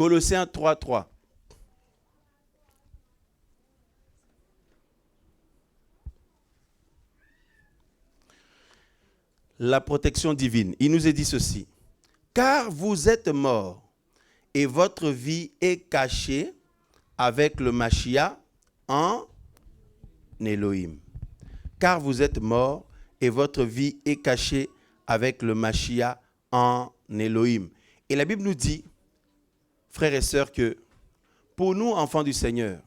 Colossiens 3:3. La protection divine. Il nous est dit ceci. Car vous êtes morts et votre vie est cachée avec le Mashiach en Elohim. Car vous êtes morts et votre vie est cachée avec le Mashiach en Elohim. Et la Bible nous dit, frères et sœurs, que pour nous, enfants du Seigneur,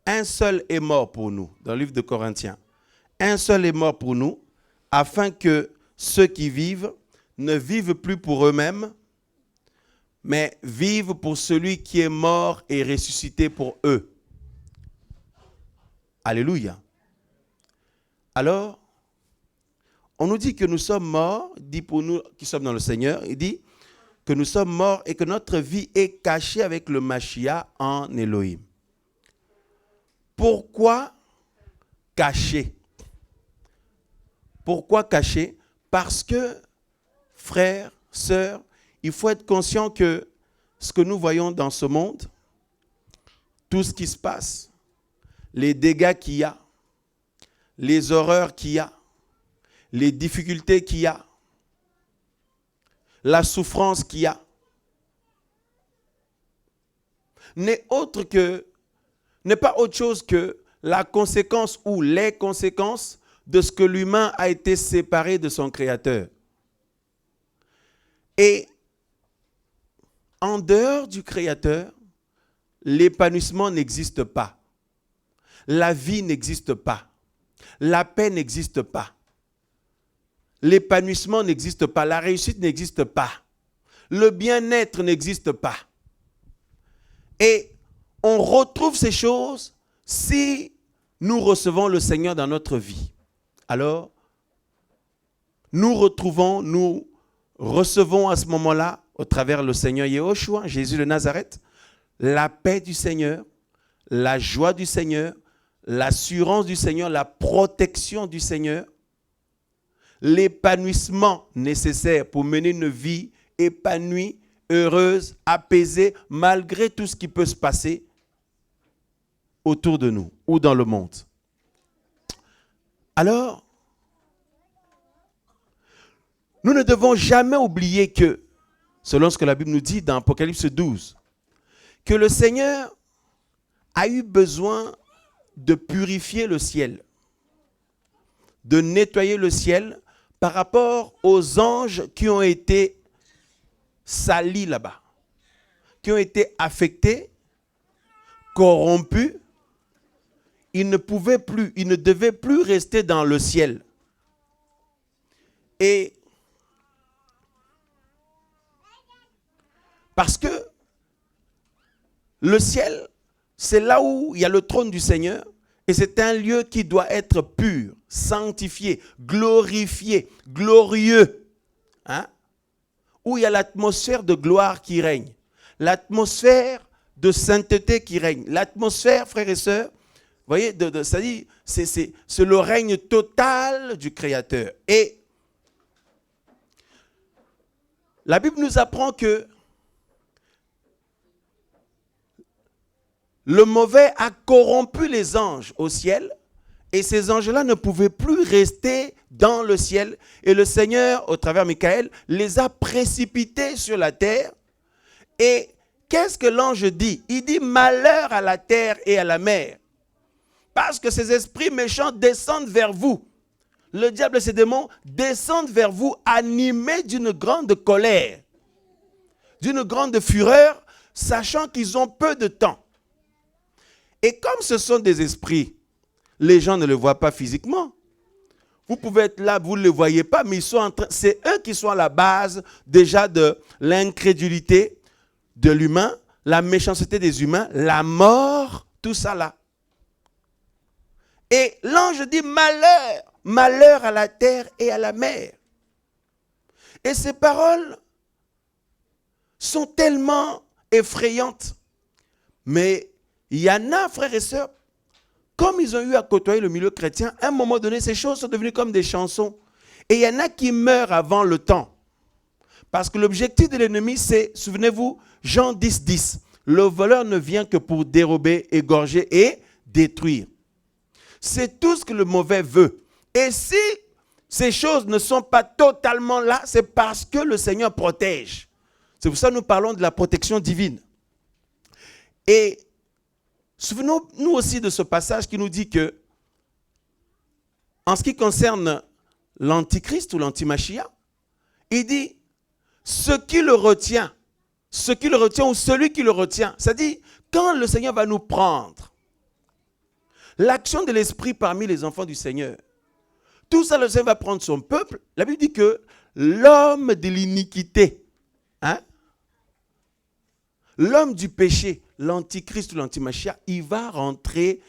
un seul est mort pour nous, dans le livre de Corinthiens. Un seul est mort pour nous, afin que ceux qui vivent ne vivent plus pour eux-mêmes, mais vivent pour celui qui est mort et ressuscité pour eux. Alléluia. Alors, on nous dit que nous sommes morts, dit pour nous qui sommes dans le Seigneur, il dit que nous sommes morts et que notre vie est cachée avec le Mashiach en Elohim. Pourquoi cacher? Pourquoi cacher? Parce que, frères, sœurs, il faut être conscient que ce que nous voyons dans ce monde, tout ce qui se passe, les dégâts qu'il y a, les horreurs qu'il y a, les difficultés qu'il y a, la souffrance qu'il y a, n'est pas autre chose que la conséquence ou les conséquences de ce que l'humain a été séparé de son Créateur. Et en dehors du Créateur, l'épanouissement n'existe pas. La vie n'existe pas. La paix n'existe pas. L'épanouissement n'existe pas. La réussite n'existe pas. Le bien-être n'existe pas. Et on retrouve ces choses si nous recevons le Seigneur dans notre vie. Alors, nous recevons à ce moment-là, au travers le Seigneur Yehoshua, Jésus de Nazareth, la paix du Seigneur, la joie du Seigneur, l'assurance du Seigneur, la protection du Seigneur, l'épanouissement nécessaire pour mener une vie épanouie, heureuse, apaisée, malgré tout ce qui peut se passer autour de nous ou dans le monde. Alors, nous ne devons jamais oublier que, selon ce que la Bible nous dit dans Apocalypse 12, que le Seigneur a eu besoin de purifier le ciel, de nettoyer le ciel par rapport aux anges qui ont été salis là-bas, qui ont été affectés, corrompus. Ils ne pouvaient plus, ils ne devaient plus rester dans le ciel. Et parce que le ciel, c'est là où il y a le trône du Seigneur et c'est un lieu qui doit être pur, sanctifié, glorifié, glorieux, hein? Où il y a l'atmosphère de gloire qui règne, l'atmosphère de sainteté qui règne, l'atmosphère, frères et sœurs, vous voyez, c'est-à-dire, c'est le règne total du Créateur. Et la Bible nous apprend que le mauvais a corrompu les anges au ciel et ces anges-là ne pouvaient plus rester dans le ciel. Et le Seigneur, au travers de Michael, les a précipités sur la terre. Et qu'est-ce que l'ange dit? Il dit malheur à la terre et à la mer. Parce que ces esprits méchants descendent vers vous. Le diable et ses démons descendent vers vous animés d'une grande colère, d'une grande fureur, sachant qu'ils ont peu de temps. Et comme ce sont des esprits, les gens ne le voient pas physiquement. Vous pouvez être là, vous ne le voyez pas, mais c'est eux qui sont à la base déjà de l'incrédulité de l'humain, la méchanceté des humains, la mort, tout ça là. Et l'ange dit malheur, malheur à la terre et à la mer. Et ces paroles sont tellement effrayantes. Mais il y en a, frères et sœurs, comme ils ont eu à côtoyer le milieu chrétien, à un moment donné, ces choses sont devenues comme des chansons. Et il y en a qui meurent avant le temps. Parce que l'objectif de l'ennemi, c'est, souvenez-vous, Jean 10, 10. Le voleur ne vient que pour dérober, égorger et détruire. C'est tout ce que le mauvais veut. Et si ces choses ne sont pas totalement là, c'est parce que le Seigneur protège. C'est pour ça que nous parlons de la protection divine. Et souvenons-nous aussi de ce passage qui nous dit que, en ce qui concerne l'antichrist ou l'antimachia, il dit, ce qui le retient ou celui qui le retient, c'est-à-dire, quand le Seigneur va nous prendre, l'action de l'Esprit parmi les enfants du Seigneur, tout ça, le Seigneur va prendre son peuple. La Bible dit que l'homme de l'iniquité, l'homme du péché, l'antichrist ou l'antimachia, il va rentrer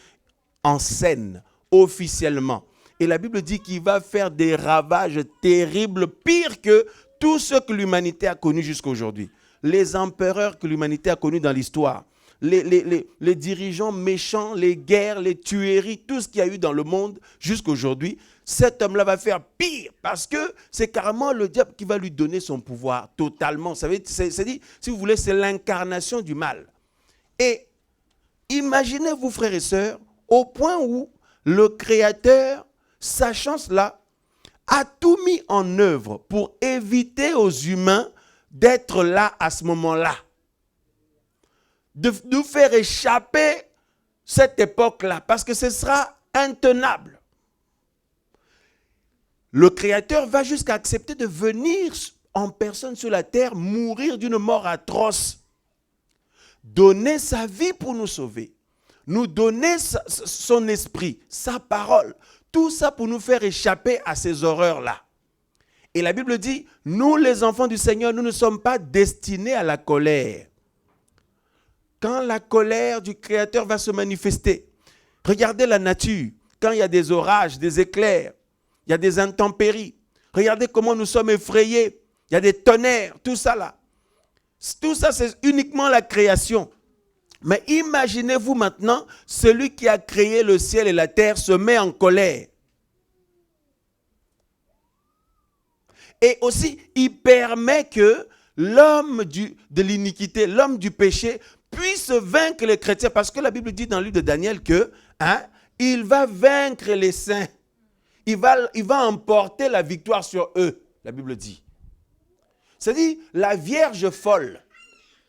en scène officiellement. Et la Bible dit qu'il va faire des ravages terribles, pires que tout ce que l'humanité a connu jusqu'à aujourd'hui. Les empereurs que l'humanité a connus dans l'histoire, les dirigeants méchants, les guerres, les tueries, tout ce qu'il y a eu dans le monde jusqu'à aujourd'hui, cet homme-là va faire pire parce que c'est carrément le diable qui va lui donner son pouvoir totalement. C'est-à-dire, si vous voulez, c'est l'incarnation du mal. Et imaginez-vous, frères et sœurs, au point où le Créateur, sachant cela, a tout mis en œuvre pour éviter aux humains d'être là à ce moment-là. De nous faire échapper cette époque-là, parce que ce sera intenable. Le Créateur va jusqu'à accepter de venir en personne sur la terre, mourir d'une mort atroce, donner sa vie pour nous sauver, nous donner son esprit, sa parole, tout ça pour nous faire échapper à ces horreurs-là. Et la Bible dit, nous les enfants du Seigneur, nous ne sommes pas destinés à la colère. Quand la colère du Créateur va se manifester, regardez la nature, quand il y a des orages, des éclairs, il y a des intempéries, regardez comment nous sommes effrayés, il y a des tonnerres, tout ça là. Tout ça c'est uniquement la création. Mais imaginez-vous maintenant, celui qui a créé le ciel et la terre se met en colère. Et aussi, il permet que l'homme de l'iniquité, l'homme du péché, puisse vaincre les chrétiens. Parce que la Bible dit dans le livre de Daniel que il va vaincre les saints. Il va emporter la victoire sur eux, la Bible dit. C'est-à-dire, la Vierge folle,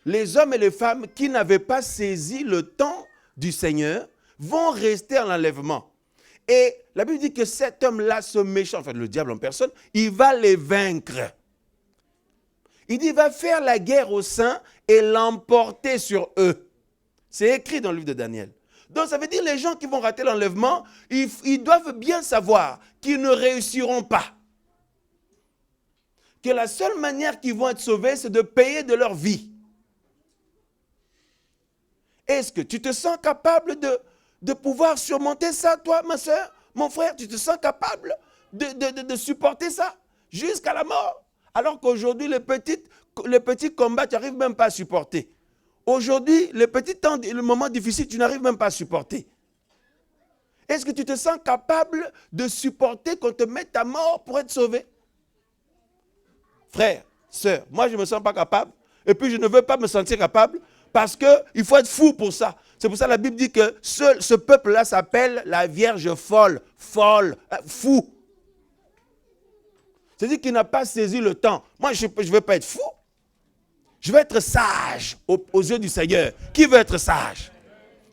les hommes et les femmes qui n'avaient pas saisi le temps du Seigneur vont rester en enlèvement. Et la Bible dit que cet homme-là, ce méchant, enfin le diable en personne, il va les vaincre. Il dit, il va faire la guerre aux saints et l'emporter sur eux. C'est écrit dans le livre de Daniel. Donc ça veut dire les gens qui vont rater l'enlèvement, ils doivent bien savoir qu'ils ne réussiront pas. Que la seule manière qu'ils vont être sauvés, c'est de payer de leur vie. Est-ce que tu te sens capable de pouvoir surmonter ça, toi, ma soeur, mon frère? Tu te sens capable de supporter ça jusqu'à la mort? Alors qu'aujourd'hui, les petits combats, tu n'arrives même pas à supporter. Aujourd'hui, les petits temps, le moment difficile, tu n'arrives même pas à supporter. Est-ce que tu te sens capable de supporter qu'on te mette à mort pour être sauvé? Frère, sœur, moi je ne me sens pas capable. Et puis je ne veux pas me sentir capable parce qu'il faut être fou pour ça. C'est pour ça que la Bible dit que ce peuple-là s'appelle la Vierge folle, fou. C'est-à-dire qu'il n'a pas saisi le temps. Moi, je ne veux pas être fou. Je veux être sage aux yeux du Seigneur. Qui veut être sage?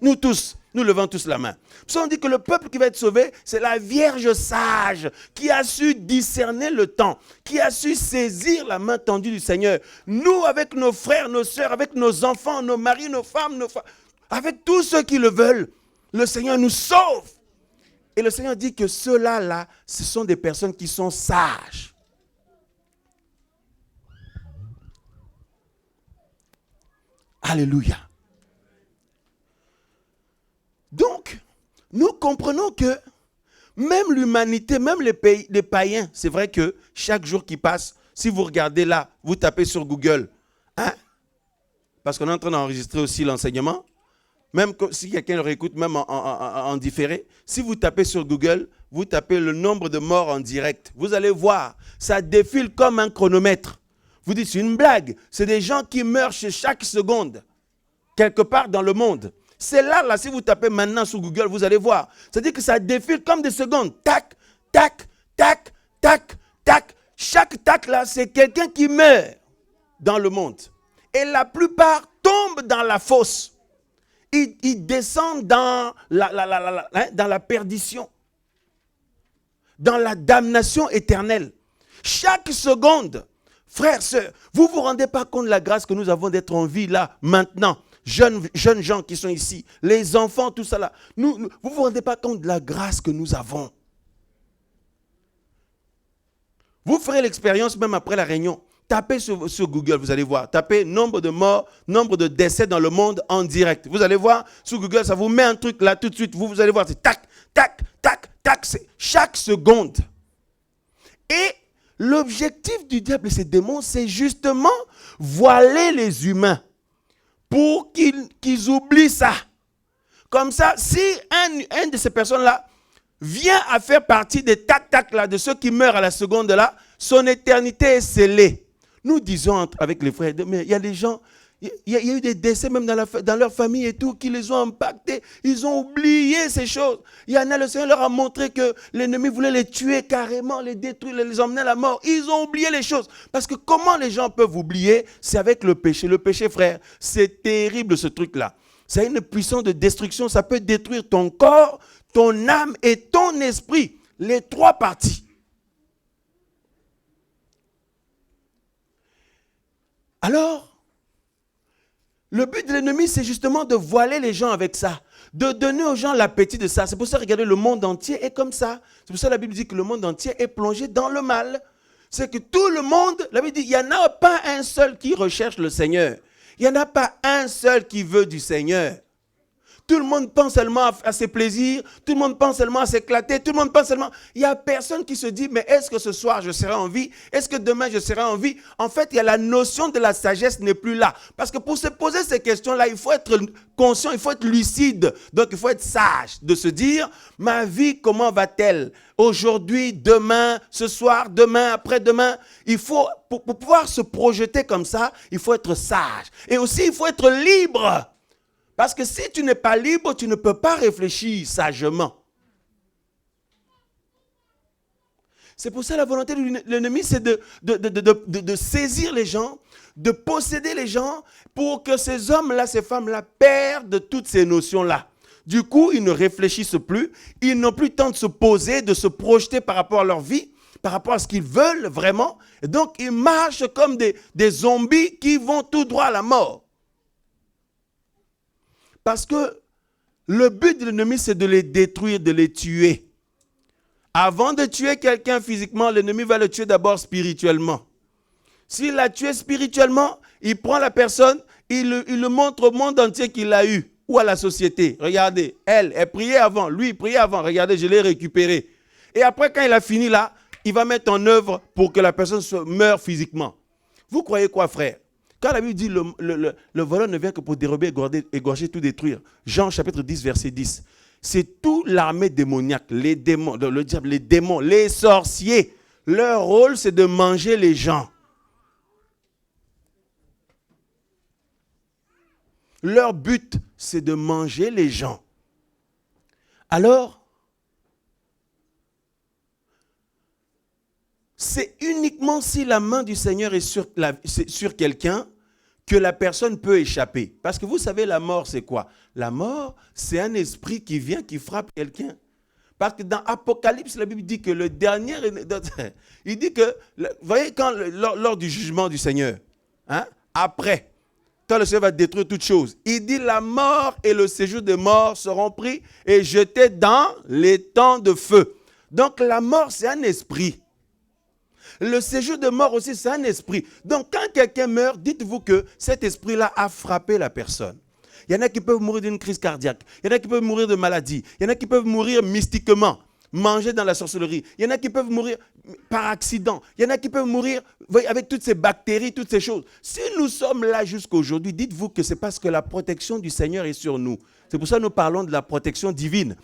Nous tous, nous levons tous la main. Parce qu'on dit que le peuple qui va être sauvé, c'est la Vierge sage qui a su discerner le temps, qui a su saisir la main tendue du Seigneur. Nous, avec nos frères, nos sœurs, avec nos enfants, nos maris, nos femmes, avec tous ceux qui le veulent, le Seigneur nous sauve. Et le Seigneur dit que ceux-là, ce sont des personnes qui sont sages. Alléluia. Donc, nous comprenons que même l'humanité, même les païens, c'est vrai que chaque jour qui passe, si vous regardez là, vous tapez sur Google, parce qu'on est en train d'enregistrer aussi l'enseignement, même si quelqu'un le réécoute, même en différé, si vous tapez sur Google, vous tapez le nombre de morts en direct, vous allez voir, ça défile comme un chronomètre. Vous dites, c'est une blague. C'est des gens qui meurent chaque seconde, quelque part dans le monde. C'est là, si vous tapez maintenant sur Google, vous allez voir. C'est-à-dire que ça défile comme des secondes. Tac, tac, tac, tac, tac. Chaque tac là, c'est quelqu'un qui meurt dans le monde. Et la plupart tombent dans la fosse. Ils descendent dans la perdition, dans la damnation éternelle. Chaque seconde, frères, sœurs, vous ne vous rendez pas compte de la grâce que nous avons d'être en vie là, maintenant. Jeunes gens qui sont ici, les enfants, tout ça là. Vous ne vous rendez pas compte de la grâce que nous avons. Vous ferez l'expérience même après la réunion. Tapez sur Google, vous allez voir. Tapez nombre de morts, nombre de décès dans le monde en direct. Vous allez voir, sur Google, ça vous met un truc là tout de suite. Vous allez voir, c'est tac, tac, tac, tac. C'est chaque seconde. Et l'objectif du diable et ses démons, c'est justement voiler les humains pour qu'ils oublient ça. Comme ça, si un de ces personnes-là vient à faire partie des tac-tac là, de ceux qui meurent à la seconde là, son éternité est scellée. Nous disons avec les frères, mais il y a des gens, il y a eu des décès même dans leur famille et tout, qui les ont impactés. Ils ont oublié ces choses. Il y en a, le Seigneur leur a montré que l'ennemi voulait les tuer carrément, les détruire, les emmener à la mort. Ils ont oublié les choses. Parce que comment les gens peuvent oublier? C'est avec le péché. Le péché, frère, c'est terrible ce truc-là. Ça a une puissance de destruction. Ça peut détruire ton corps, ton âme et ton esprit. Les trois parties. Alors, le but de l'ennemi, c'est justement de voiler les gens avec ça, de donner aux gens l'appétit de ça. C'est pour ça, regardez, le monde entier est comme ça. C'est pour ça que la Bible dit que le monde entier est plongé dans le mal. C'est que tout le monde, la Bible dit, il n'y en a pas un seul qui recherche le Seigneur. Il n'y en a pas un seul qui veut du Seigneur. Tout le monde pense seulement à ses plaisirs, tout le monde pense seulement à s'éclater, tout le monde pense seulement... Il n'y a personne qui se dit, mais est-ce que ce soir je serai en vie? Est-ce que demain je serai en vie? En fait, il y a la notion de la sagesse n'est plus là. Parce que pour se poser ces questions-là, il faut être conscient, il faut être lucide. Donc, il faut être sage de se dire, ma vie, comment va-t-elle? Aujourd'hui, demain, ce soir, demain, après-demain. Il faut, pour pouvoir se projeter comme ça, il faut être sage. Et aussi, il faut être libre. Parce que si tu n'es pas libre, tu ne peux pas réfléchir sagement. C'est pour ça la volonté de l'ennemi, c'est de saisir les gens, de posséder les gens, pour que ces hommes-là, ces femmes-là, perdent toutes ces notions-là. Du coup, ils ne réfléchissent plus, ils n'ont plus le temps de se poser, de se projeter par rapport à leur vie, par rapport à ce qu'ils veulent vraiment. Et donc, ils marchent comme des zombies qui vont tout droit à la mort. Parce que le but de l'ennemi, c'est de les détruire, de les tuer. Avant de tuer quelqu'un physiquement, l'ennemi va le tuer d'abord spirituellement. S'il l'a tué spirituellement, il prend la personne, il le montre au monde entier qu'il l'a eu, ou à la société. Regardez, elle priait avant, lui il priait avant, regardez, je l'ai récupéré. Et après, quand il a fini là, il va mettre en œuvre pour que la personne meure physiquement. Vous croyez quoi, frère? Quand la Bible dit le voleur ne vient que pour dérober, égorger, tout détruire. Jean chapitre 10, verset 10. C'est toute l'armée démoniaque, les démons, le diable, les démons, les sorciers. Leur rôle, c'est de manger les gens. Leur but, c'est de manger les gens. Alors, c'est uniquement si la main du Seigneur est sur quelqu'un que la personne peut échapper. Parce que vous savez, la mort, c'est quoi? La mort, c'est un esprit qui vient, qui frappe quelqu'un. Parce que dans Apocalypse, la Bible dit que le dernier... Il dit que, vous voyez, lors du jugement du Seigneur, hein, après, quand le Seigneur va détruire toutes choses, il dit la mort et le séjour des morts seront pris et jetés dans les temps de feu. Donc la mort, c'est un esprit. Le séjour de mort aussi, c'est un esprit. Donc, quand quelqu'un meurt, dites-vous que cet esprit-là a frappé la personne. Il y en a qui peuvent mourir d'une crise cardiaque. Il y en a qui peuvent mourir de maladie. Il y en a qui peuvent mourir mystiquement, manger dans la sorcellerie. Il y en a qui peuvent mourir par accident. Il y en a qui peuvent mourir avec toutes ces bactéries, toutes ces choses. Si nous sommes là jusqu'à aujourd'hui, dites-vous que c'est parce que la protection du Seigneur est sur nous. C'est pour ça que nous parlons de la protection divine.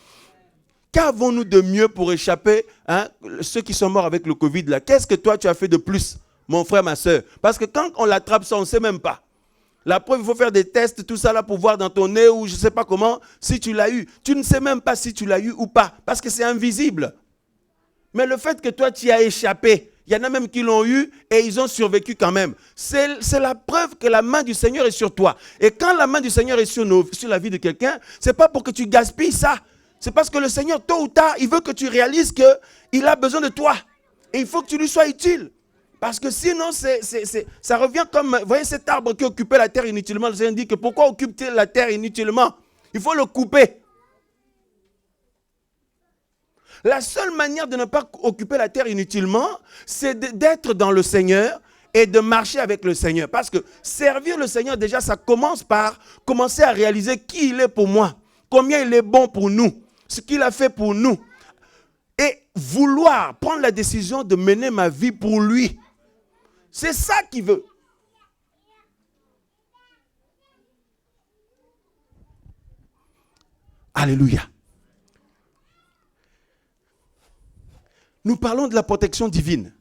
Qu'avons-nous de mieux pour échapper, hein, ceux qui sont morts avec le Covid là? Qu'est-ce que toi tu as fait de plus? mon frère, ma soeur. Parce que quand on l'attrape, ça, on ne sait même pas. La preuve, il faut faire des tests, tout ça là, pour voir dans ton nez ou je ne sais pas comment, si tu l'as eu. Tu ne sais même pas si tu l'as eu ou pas, parce que c'est invisible. Mais le fait que toi, tu y as échappé, il y en a même qui l'ont eu et ils ont survécu quand même. C'est la preuve que la main du Seigneur est sur toi. Et quand la main du Seigneur est sur la vie de quelqu'un, ce n'est pas pour que tu gaspilles ça. C'est parce que le Seigneur, tôt ou tard, il veut que tu réalises qu'il a besoin de toi. Et il faut que tu lui sois utile. Parce que sinon, ça revient comme, vous voyez cet arbre qui occupait la terre inutilement. Le Seigneur dit que pourquoi occupe-t-il la terre inutilement? Il faut le couper. La seule manière de ne pas occuper la terre inutilement, c'est d'être dans le Seigneur et de marcher avec le Seigneur. Parce que servir le Seigneur, déjà, ça commence par commencer à réaliser qui il est pour moi, combien il est bon pour nous, ce qu'il a fait pour nous. Et vouloir prendre la décision de mener ma vie pour lui. C'est ça qu'il veut. Alléluia. Nous parlons de la protection divine.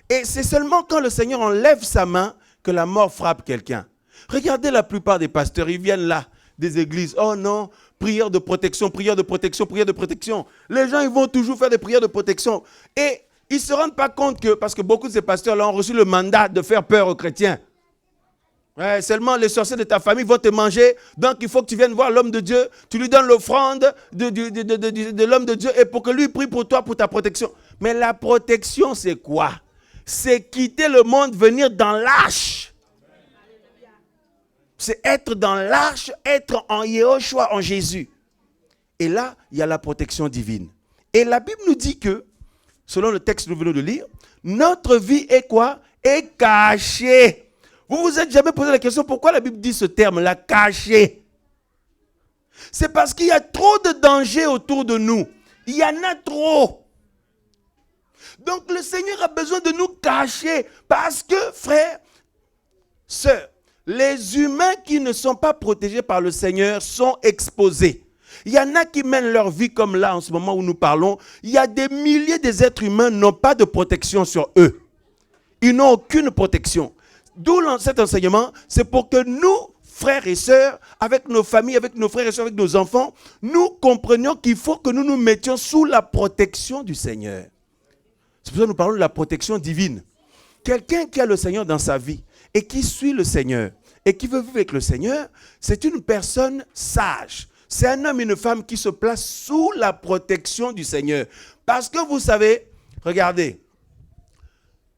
Et c'est seulement quand le Seigneur enlève sa main que la mort frappe quelqu'un. Regardez la plupart des pasteurs, ils viennent là, des églises. Oh non, prière de protection, prière de protection, prière de protection. Les gens, ils vont toujours faire des prières de protection. Et ils ne se rendent pas compte que, parce que beaucoup de ces pasteurs-là ont reçu le mandat de faire peur aux chrétiens. Ouais, seulement les sorciers de ta famille vont te manger, donc il faut que tu viennes voir l'homme de Dieu, tu lui donnes l'offrande de l'homme de Dieu et pour que lui prie pour toi, pour ta protection. Mais la protection, c'est quoi? C'est quitter le monde, venir dans l'arche. C'est être dans l'arche, être en Yehoshua, en Jésus. Et là, il y a la protection divine. Et la Bible nous dit que, selon le texte que nous venons de lire, notre vie est quoi? Est cachée. Vous vous êtes jamais posé la question pourquoi la Bible dit ce terme-là, caché? C'est parce qu'il y a trop de dangers autour de nous. Il y en a trop. Donc le Seigneur a besoin de nous cacher parce que, frères, sœurs, les humains qui ne sont pas protégés par le Seigneur sont exposés. Il y en a qui mènent leur vie comme là en ce moment où nous parlons. Il y a des milliers d'êtres humains qui n'ont pas de protection sur eux. Ils n'ont aucune protection. D'où cet enseignement, c'est pour que nous, frères et sœurs, avec nos familles, avec nos frères et sœurs, avec nos enfants, nous comprenions qu'il faut que nous nous mettions sous la protection du Seigneur. C'est pour ça que nous parlons de la protection divine. Quelqu'un qui a le Seigneur dans sa vie et qui suit le Seigneur et qui veut vivre avec le Seigneur, c'est une personne sage. C'est un homme et une femme qui se placent sous la protection du Seigneur. Parce que vous savez, regardez,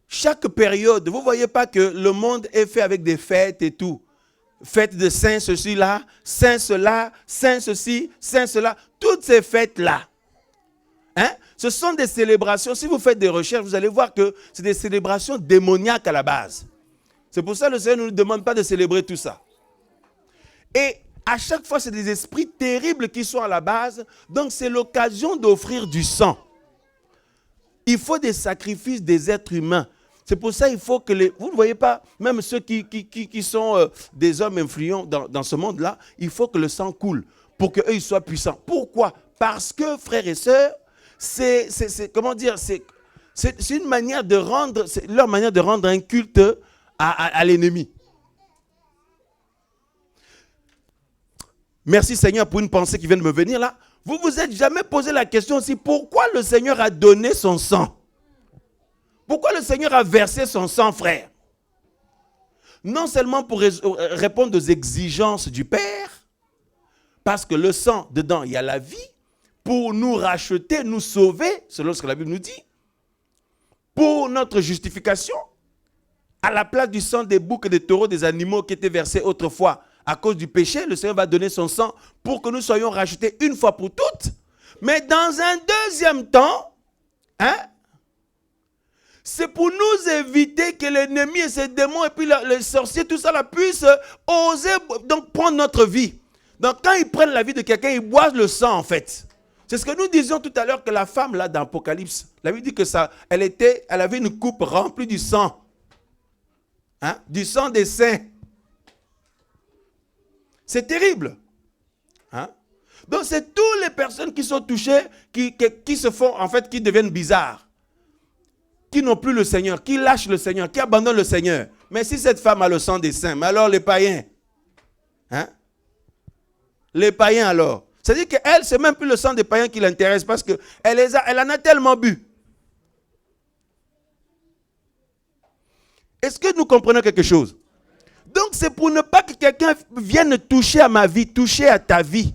chaque période, vous ne voyez pas que le monde est fait avec des fêtes et tout. Fête de Saint ceci là, Saint cela, Saint ceci, Saint cela. Toutes ces fêtes-là, hein, ce sont des célébrations. Si vous faites des recherches, vous allez voir que c'est des célébrations démoniaques à la base. C'est pour ça que le Seigneur ne nous demande pas de célébrer tout ça. Et à chaque fois, c'est des esprits terribles qui sont à la base. Donc, c'est l'occasion d'offrir du sang. Il faut des sacrifices des êtres humains. C'est pour ça qu'il faut que vous ne voyez pas, même ceux qui sont des hommes influents dans ce monde-là, il faut que le sang coule pour qu'eux soient puissants. Pourquoi? Parce que, frères et sœurs, c'est une manière de rendre, c'est leur manière de rendre un culte à l'ennemi. Merci Seigneur pour une pensée qui vient de me venir là. Vous vous êtes jamais posé la question aussi, pourquoi le Seigneur a donné son sang? Pourquoi le Seigneur a versé son sang, frère? Non seulement pour répondre aux exigences du Père, parce que le sang, dedans, il y a la vie, pour nous racheter, nous sauver, selon ce que la Bible nous dit, pour notre justification, à la place du sang des boucs et des taureaux, des animaux qui étaient versés autrefois à cause du péché, le Seigneur va donner son sang pour que nous soyons rachetés une fois pour toutes. Mais dans un deuxième temps, hein, c'est pour nous éviter que l'ennemi et ses démons et puis les sorciers, tout ça là, puissent oser donc prendre notre vie. Donc quand ils prennent la vie de quelqu'un, ils boivent le sang en fait. C'est ce que nous disions tout à l'heure que la femme là dans Apocalypse, la Bible dit que ça, elle avait une coupe remplie du sang. Hein, du sang des saints. C'est terrible. Hein? Donc c'est toutes les personnes qui sont touchées qui se font, en fait, qui deviennent bizarres. qui n'ont plus le Seigneur, qui lâchent le Seigneur, qui abandonnent le Seigneur. Mais si cette femme a le sang des saints, mais alors les païens, hein? Les païens alors. C'est-à-dire qu'elle, c'est même plus le sang des païens qui l'intéresse parce qu'elle elle en a tellement bu. Est-ce que nous comprenons quelque chose? Donc c'est pour ne pas que quelqu'un vienne toucher à ma vie, toucher à ta vie.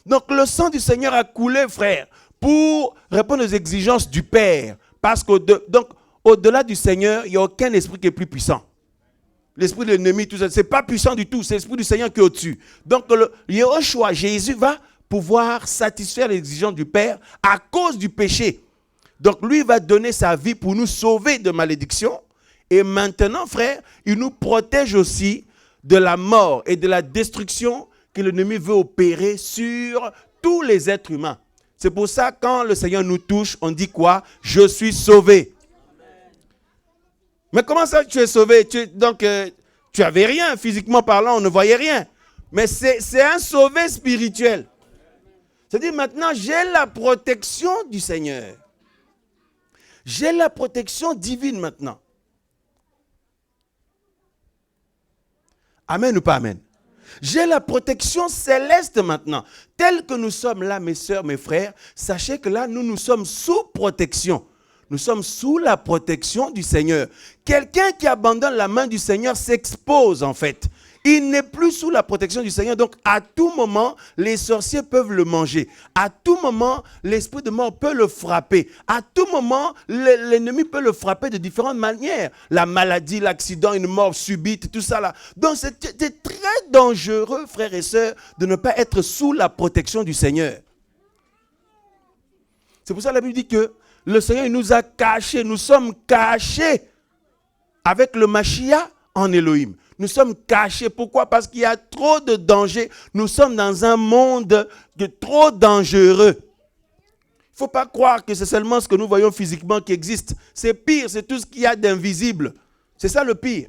Donc le sang du Seigneur a coulé, frère, pour répondre aux exigences du Père. Parce qu'au-delà du Seigneur, il n'y a aucun esprit qui est plus puissant. L'esprit de l'ennemi, tout ça, ce n'est pas puissant du tout. C'est l'esprit du Seigneur qui est au-dessus. Donc, Yehoshua, Jésus, va pouvoir satisfaire les exigences du Père à cause du péché. Donc, lui va donner sa vie pour nous sauver de malédiction. Et maintenant, frère, il nous protège aussi de la mort et de la destruction que l'ennemi veut opérer sur tous les êtres humains. C'est pour ça, quand le Seigneur nous touche, on dit quoi? Je suis sauvé. Mais comment ça tu es sauvé? Tu n'avais rien, physiquement parlant, on ne voyait rien. Mais c'est un sauvé spirituel. C'est-à-dire maintenant, j'ai la protection du Seigneur. J'ai la protection divine maintenant. Amen ou pas amen? J'ai la protection céleste maintenant. Tel que nous sommes là, mes sœurs, mes frères, sachez que là, nous sommes sous protection. Nous sommes sous la protection du Seigneur. Quelqu'un qui abandonne la main du Seigneur s'expose en fait. Il n'est plus sous la protection du Seigneur. Donc à tout moment, les sorciers peuvent le manger. À tout moment, l'esprit de mort peut le frapper. À tout moment, l'ennemi peut le frapper de différentes manières. La maladie, l'accident, une mort subite, tout ça là. Donc c'est très dangereux, frères et sœurs, de ne pas être sous la protection du Seigneur. C'est pour ça que la Bible dit que le Seigneur il nous a cachés, nous sommes cachés avec le Mashiach en Elohim. Nous sommes cachés. Pourquoi? Parce qu'il y a trop de dangers. Nous sommes dans un monde trop dangereux. Il ne faut pas croire que c'est seulement ce que nous voyons physiquement qui existe. C'est pire, c'est tout ce qu'il y a d'invisible. C'est ça le pire.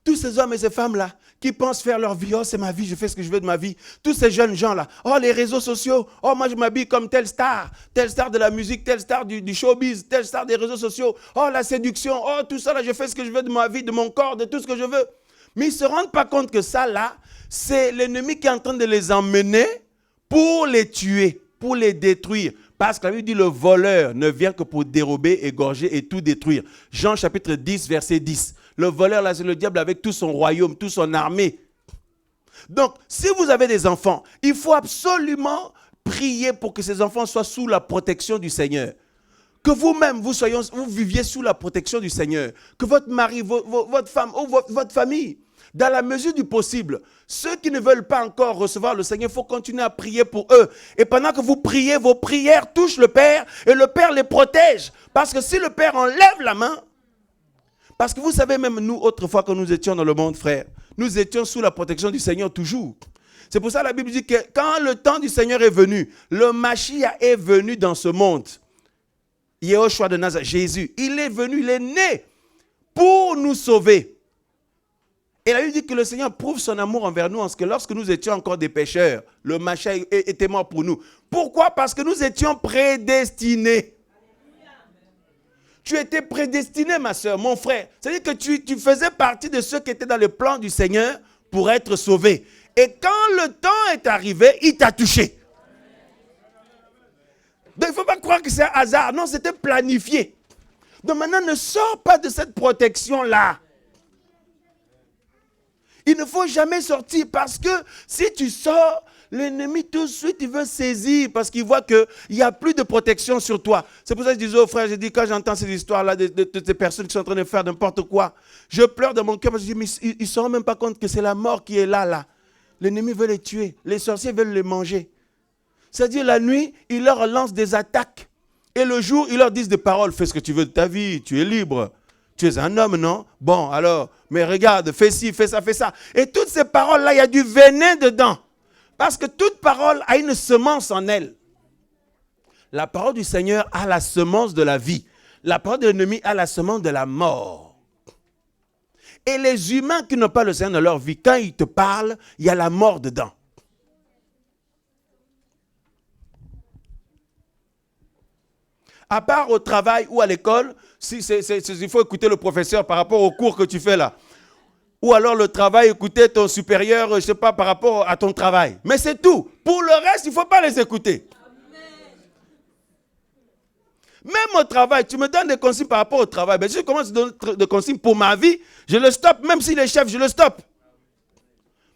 Tous ces hommes et ces femmes-là qui pensent faire leur vie, oh c'est ma vie, je fais ce que je veux de ma vie. Tous ces jeunes gens-là, oh les réseaux sociaux, oh moi je m'habille comme telle star de la musique, telle star du showbiz, telle star des réseaux sociaux, oh la séduction, oh tout ça là, je fais ce que je veux de ma vie, de mon corps, de tout ce que je veux. Mais ils ne se rendent pas compte que ça là, c'est l'ennemi qui est en train de les emmener pour les tuer, pour les détruire. Parce que la Bible dit le voleur ne vient que pour dérober, égorger et tout détruire. Jean chapitre 10, verset 10. Le voleur, là, c'est le diable avec tout son royaume, toute son armée. Donc, si vous avez des enfants, il faut absolument prier pour que ces enfants soient sous la protection du Seigneur. Que vous-même, vous viviez sous la protection du Seigneur. Que votre mari, votre femme ou votre famille, dans la mesure du possible, ceux qui ne veulent pas encore recevoir le Seigneur, il faut continuer à prier pour eux. Et pendant que vous priez, vos prières touchent le Père et le Père les protège. Parce que si le Père enlève la main, parce que vous savez, même nous, autrefois, quand nous étions dans le monde, frère, nous étions sous la protection du Seigneur toujours. C'est pour ça que la Bible dit que quand le temps du Seigneur est venu, le Mashiach est venu dans ce monde. Yehoshua de Nazareth, Jésus, il est venu, il est né pour nous sauver. Et la Bible dit que le Seigneur prouve son amour envers nous, en ce que lorsque nous étions encore des pécheurs, le Mashiach était mort pour nous. Pourquoi? Parce que nous étions prédestinés. Tu étais prédestiné, ma soeur, mon frère. C'est-à-dire que tu faisais partie de ceux qui étaient dans le plan du Seigneur pour être sauvés. Et quand le temps est arrivé, il t'a touché. Donc il ne faut pas croire que c'est un hasard. Non, c'était planifié. Donc maintenant, ne sors pas de cette protection-là. Il ne faut jamais sortir parce que si tu sors, l'ennemi tout de suite, il veut saisir parce qu'il voit qu'il n'y a plus de protection sur toi. C'est pour ça que je disais aux frères, je dis quand j'entends ces histoires-là de ces personnes qui sont en train de faire n'importe quoi, je pleure dans mon cœur parce que je dis, mais ils ne se rendent même pas compte que c'est la mort qui est là. L'ennemi veut les tuer, les sorciers veulent les manger. C'est-à-dire la nuit, il leur lance des attaques. Et le jour, ils leur disent des paroles, fais ce que tu veux de ta vie, tu es libre. Tu es un homme, non? Bon, alors, mais regarde, fais ci, fais ça, fais ça. Et toutes ces paroles-là, il y a du venin dedans. Parce que toute parole a une semence en elle. La parole du Seigneur a la semence de la vie. La parole de l'ennemi a la semence de la mort. Et les humains qui n'ont pas le Seigneur dans leur vie, quand ils te parlent, il y a la mort dedans. À part au travail ou à l'école, il faut écouter le professeur par rapport au cours que tu fais là. Ou alors le travail, écouter ton supérieur, je ne sais pas, par rapport à ton travail. Mais c'est tout. Pour le reste, il ne faut pas les écouter. Même au travail, tu me donnes des consignes par rapport au travail. Mais si je commence à donner des consignes pour ma vie, je le stoppe. Même s'il est chef, je le stoppe.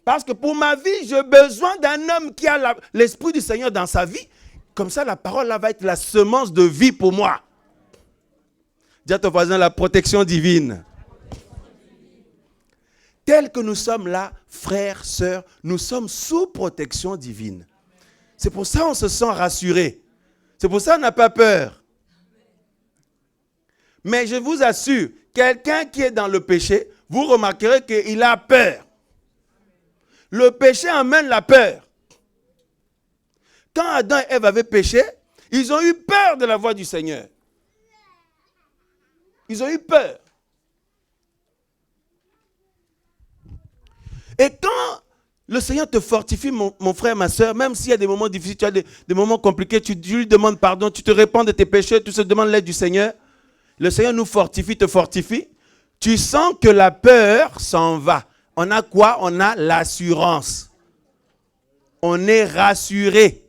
Parce que pour ma vie, j'ai besoin d'un homme qui a l'Esprit du Seigneur dans sa vie. Comme ça, la parole là va être la semence de vie pour moi. Dis à ton voisin, la protection divine. Tel que nous sommes là, frères, sœurs, nous sommes sous protection divine. C'est pour ça qu'on se sent rassuré. C'est pour ça qu'on n'a pas peur. Mais je vous assure, quelqu'un qui est dans le péché, vous remarquerez qu'il a peur. Le péché amène la peur. Quand Adam et Ève avaient péché, ils ont eu peur de la voix du Seigneur. Ils ont eu peur. Et quand le Seigneur te fortifie, mon frère, ma soeur, même s'il y a des moments difficiles, tu as des moments compliqués, tu lui demandes pardon, tu te répands de tes péchés, tu te demandes l'aide du Seigneur. Le Seigneur nous fortifie, te fortifie. Tu sens que la peur s'en va. On a quoi? On a l'assurance. On est rassuré.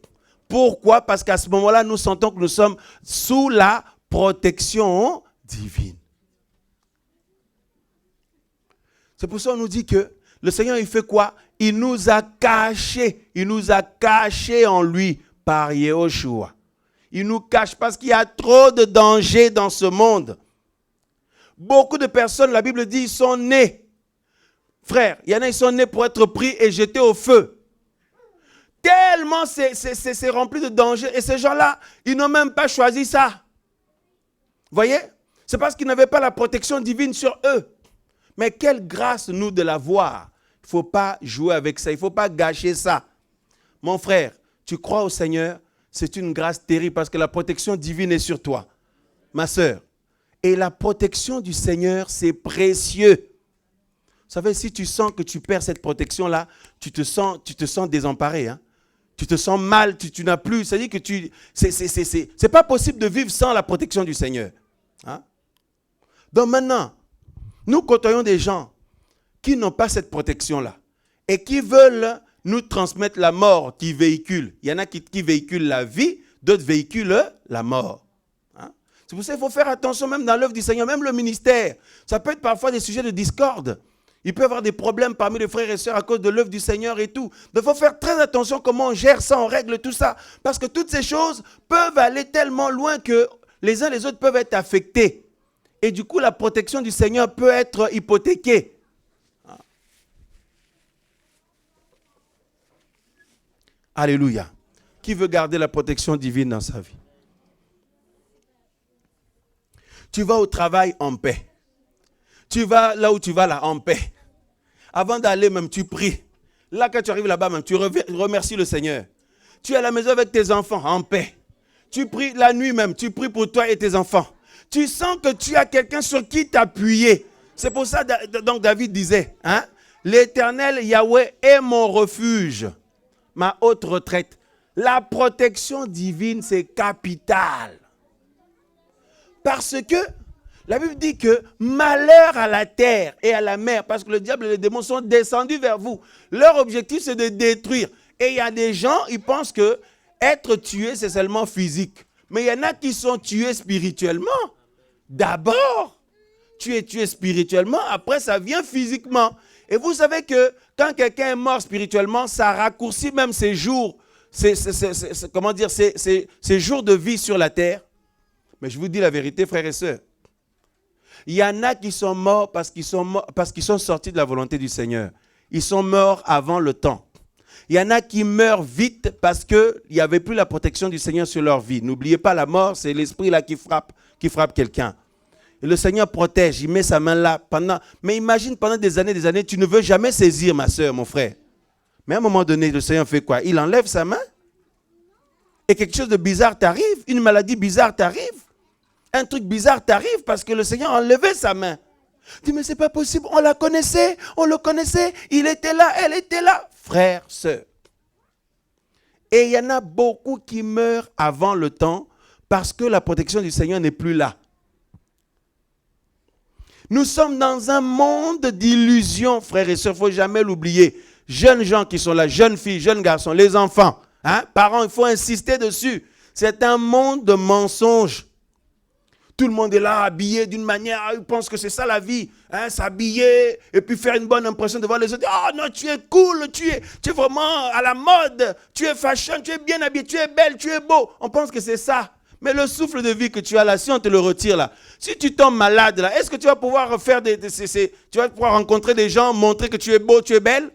Pourquoi? Parce qu'à ce moment-là, nous sentons que nous sommes sous la protection divine. C'est pour ça qu'on nous dit que le Seigneur, il fait quoi? Il nous a cachés. Il nous a cachés en lui par Yehoshua. Il nous cache parce qu'il y a trop de dangers dans ce monde. Beaucoup de personnes, la Bible dit, ils sont nés. Frère, il y en a, ils sont nés pour être pris et jetés au feu. Tellement c'est rempli de dangers. Et ces gens-là, ils n'ont même pas choisi ça. Vous voyez? C'est parce qu'ils n'avaient pas la protection divine sur eux. Mais quelle grâce, nous, de l'avoir. Il ne faut pas jouer avec ça. Il ne faut pas gâcher ça. Mon frère, tu crois au Seigneur? C'est une grâce terrible parce que la protection divine est sur toi. Ma sœur. Et la protection du Seigneur, c'est précieux. Vous savez, si tu sens que tu perds cette protection-là, tu te sens désemparé. Hein? Tu te sens mal, tu n'as plus. C'est-à-dire que c'est pas possible de vivre sans la protection du Seigneur. Hein? Donc maintenant, nous côtoyons des gens qui n'ont pas cette protection-là et qui veulent nous transmettre la mort qui véhicule. Il y en a qui véhiculent la vie, d'autres véhiculent la mort. Hein? C'est pour ça qu'il faut faire attention même dans l'œuvre du Seigneur, même le ministère. Ça peut être parfois des sujets de discorde. Il peut y avoir des problèmes parmi les frères et sœurs à cause de l'œuvre du Seigneur et tout. Donc il faut faire très attention comment on gère ça, on règle tout ça. Parce que toutes ces choses peuvent aller tellement loin que les uns et les autres peuvent être affectés. Et du coup, la protection du Seigneur peut être hypothéquée. Alléluia. Qui veut garder la protection divine dans sa vie? Tu vas au travail en paix. Tu vas là où tu vas là en paix. Avant d'aller même, tu pries. Là, quand tu arrives là-bas même, tu remercies le Seigneur. Tu es à la maison avec tes enfants en paix. Tu pries la nuit même, tu pries pour toi et tes enfants. Tu sens que tu as quelqu'un sur qui t'appuyer. C'est pour ça donc David disait, hein, l'Éternel Yahweh est mon refuge, ma haute retraite. La protection divine, c'est capital. Parce que la Bible dit que malheur à la terre et à la mer, parce que le diable et les démons sont descendus vers vous. Leur objectif, c'est de détruire. Et il y a des gens, ils pensent que être tué, c'est seulement physique. Mais il y en a qui sont tués spirituellement. D'abord, tu es tué spirituellement, après ça vient physiquement. Et vous savez que quand quelqu'un est mort spirituellement, ça raccourcit même ses jours, ses jours de vie sur la terre. Mais je vous dis la vérité, frères et sœurs. Il y en a qui sont morts parce qu'ils sont sortis de la volonté du Seigneur. Ils sont morts avant le temps. Il y en a qui meurent vite parce qu'il n'y avait plus la protection du Seigneur sur leur vie. N'oubliez pas, la mort, c'est l'esprit là qui frappe quelqu'un. Et le Seigneur protège, il met sa main là. Mais imagine, pendant des années, tu ne veux jamais saisir, ma soeur, mon frère. Mais à un moment donné, le Seigneur fait quoi? Il enlève sa main. Et quelque chose de bizarre t'arrive, une maladie bizarre t'arrive. Un truc bizarre t'arrive parce que le Seigneur a enlevé sa main. Tu dis, mais c'est pas possible, on la connaissait, on le connaissait, il était là, elle était là. Frère, sœur. Et il y en a beaucoup qui meurent avant le temps parce que la protection du Seigneur n'est plus là. Nous sommes dans un monde d'illusions, frères et sœurs, il ne faut jamais l'oublier. Jeunes gens qui sont là, jeunes filles, jeunes garçons, les enfants, parents, il faut insister dessus. C'est un monde de mensonges. Tout le monde est là habillé d'une manière, ils pensent que c'est ça la vie. S'habiller et puis faire une bonne impression devant les autres. Ah non, tu es cool, tu es vraiment à la mode, tu es fashion, tu es bien habillé, tu es belle, tu es beau. On pense que c'est ça. Mais le souffle de vie que tu as là, si on te le retire là, si tu tombes malade là, est-ce que tu vas pouvoir faire tu vas pouvoir rencontrer des gens, montrer que tu es beau, tu es belle?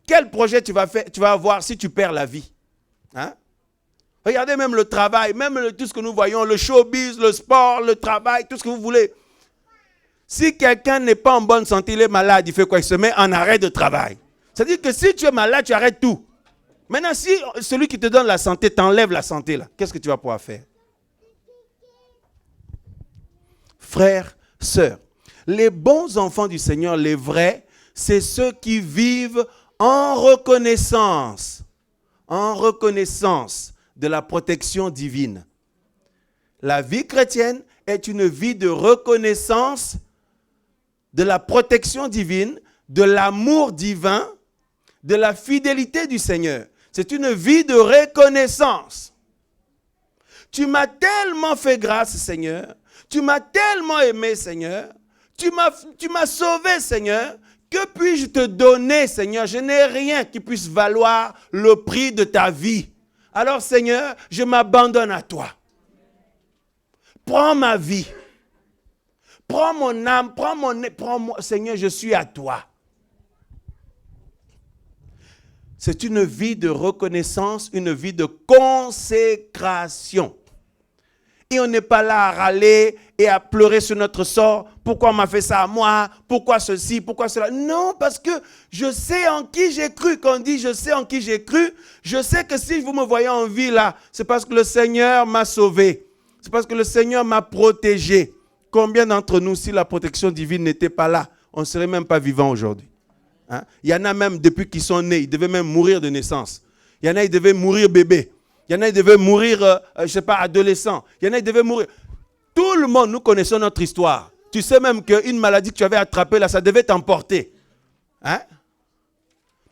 Quel projet tu vas avoir si tu perds la vie? Regardez même le travail, même tout ce que nous voyons, le showbiz, le sport, le travail, tout ce que vous voulez. Si quelqu'un n'est pas en bonne santé, il est malade, il fait quoi? Il se met en arrêt de travail. C'est-à-dire que si tu es malade, tu arrêtes tout. Maintenant, si celui qui te donne la santé t'enlève la santé, là, qu'est-ce que tu vas pouvoir faire? Frères, sœurs, les bons enfants du Seigneur, les vrais, c'est ceux qui vivent en reconnaissance de la protection divine. La vie chrétienne est une vie de reconnaissance de la protection divine, de l'amour divin, de la fidélité du Seigneur. C'est une vie de reconnaissance. Tu m'as tellement fait grâce, Seigneur. Tu m'as tellement aimé, Seigneur. Tu m'as sauvé, Seigneur. Que puis-je te donner, Seigneur? Je n'ai rien qui puisse valoir le prix de ta vie. Alors, Seigneur, je m'abandonne à toi. Prends ma vie. Prends mon âme, prends-moi. Seigneur, je suis à toi. C'est une vie de reconnaissance, une vie de consécration. Et on n'est pas là à râler et à pleurer sur notre sort. Pourquoi on m'a fait ça à moi? Pourquoi ceci? Pourquoi cela? Non, parce que je sais en qui j'ai cru. Quand on dit je sais en qui j'ai cru, je sais que si vous me voyez en vie là, c'est parce que le Seigneur m'a sauvé. C'est parce que le Seigneur m'a protégé. Combien d'entre nous, si la protection divine n'était pas là, on ne serait même pas vivant aujourd'hui? Il y en a même depuis qu'ils sont nés, ils devaient même mourir de naissance. Il y en a, ils devaient mourir bébés. Il y en a, ils devaient mourir, je ne sais pas, adolescents. Il y en a, ils devaient mourir. Tout le monde, nous connaissons notre histoire. Tu sais même qu'une maladie que tu avais attrapée, là, ça devait t'emporter.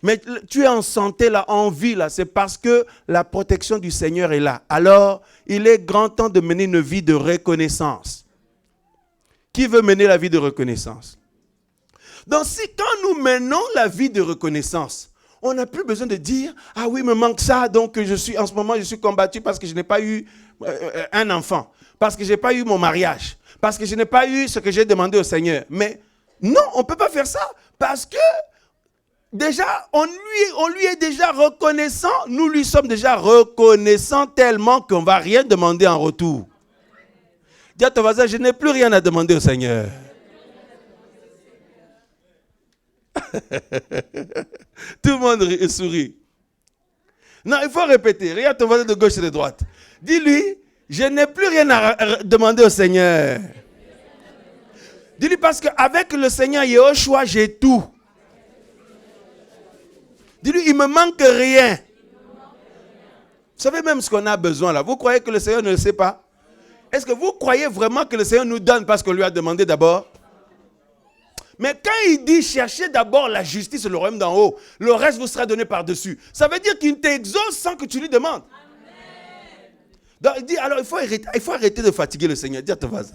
Mais tu es en santé, là, en vie, là. C'est parce que la protection du Seigneur est là. Alors, il est grand temps de mener une vie de reconnaissance. Qui veut mener la vie de reconnaissance? Donc, quand nous menons la vie de reconnaissance, on n'a plus besoin de dire « Ah oui, il me manque ça, donc en ce moment, je suis combattu parce que je n'ai pas eu un enfant, parce que je n'ai pas eu mon mariage, parce que je n'ai pas eu ce que j'ai demandé au Seigneur. » Mais non, on ne peut pas faire ça parce que déjà, on lui est déjà reconnaissant. Nous lui sommes déjà reconnaissants tellement qu'on ne va rien demander en retour. Dis à ton voisin, je n'ai plus rien à demander au Seigneur. Tout le monde sourit. Non, il faut répéter. Regarde ton voisin de gauche et de droite. Dis-lui, je n'ai plus rien à demander au Seigneur. Dis-lui parce qu'avec le Seigneur Yehoshua, j'ai tout. Dis-lui, il ne me manque rien. Vous savez même ce qu'on a besoin là. Vous croyez que le Seigneur ne le sait pas? Est-ce que vous croyez vraiment que le Seigneur nous donne parce qu'on lui a demandé d'abord? Mais quand il dit cherchez d'abord la justice et le royaume d'en haut, le reste vous sera donné par-dessus. Ça veut dire qu'il t'exauce sans que tu lui demandes. Amen. Donc il dit, alors il faut arrêter de fatiguer le Seigneur. Dis à ton voisin.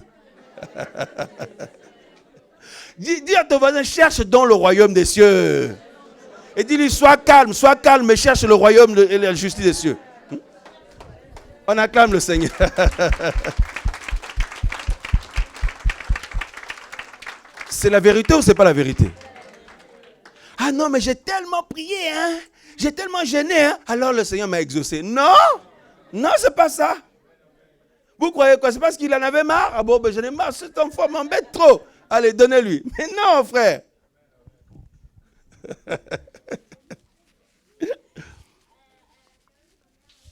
dis à ton voisin, cherche donc le royaume des cieux. Et dis-lui, sois calme et cherche le royaume et la justice des cieux. On acclame le Seigneur. C'est la vérité ou c'est pas la vérité? Ah non, mais j'ai tellement prié, j'ai tellement gêné, alors le Seigneur m'a exaucé. Non, c'est pas ça. Vous croyez quoi? C'est parce qu'il en avait marre? Ah bon, ben j'en ai marre, cet enfant m'embête trop. Allez, donnez-lui. Mais non, frère.